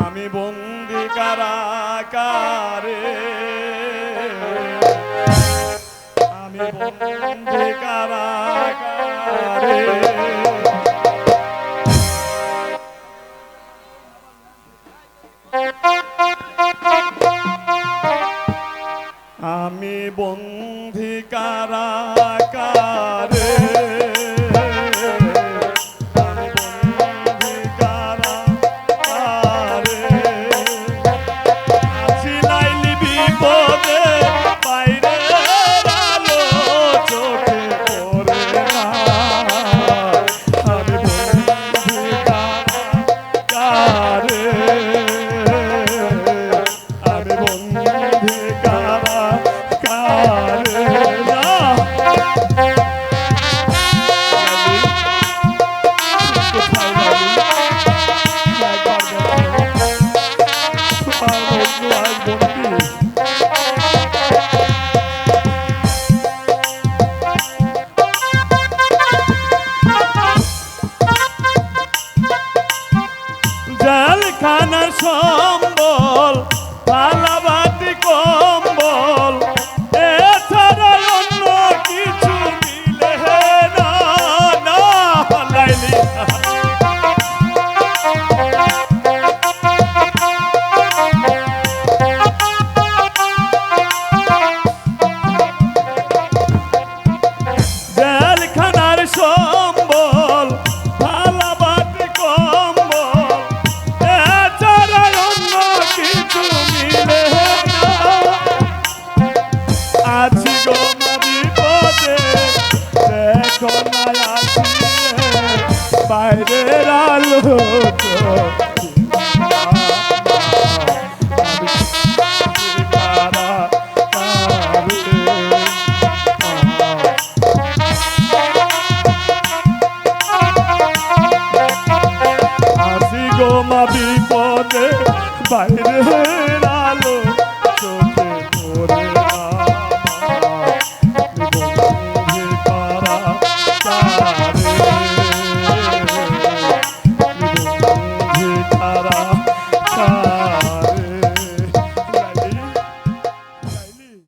আমি বন্দি কারাগারে, আমি বন্দি কারাগারে। আমি বন্দি কারাগারে, আমি বন্দি কারাগারে। আছি নাইলি বিপদে, বাইরের আলো চোখে পড়ে না। আমি বন্দি কারাগারে, আমি বন্দি কারাগারে। জেলখানার সম্বল, থালাবাটি কম্বল, এছাড়া অন্য কিছু মিলে না, না লাইলি। জেলখানার সম্বল, থালাবাটি কম্বল, এছাড়া অন্য কিছু মিলে না। আছি গো মা বিপদে, দেখো না আসিয়ে বাইরের আলো চোখে না। আছি গো মা বিপদে, বাইরের আলো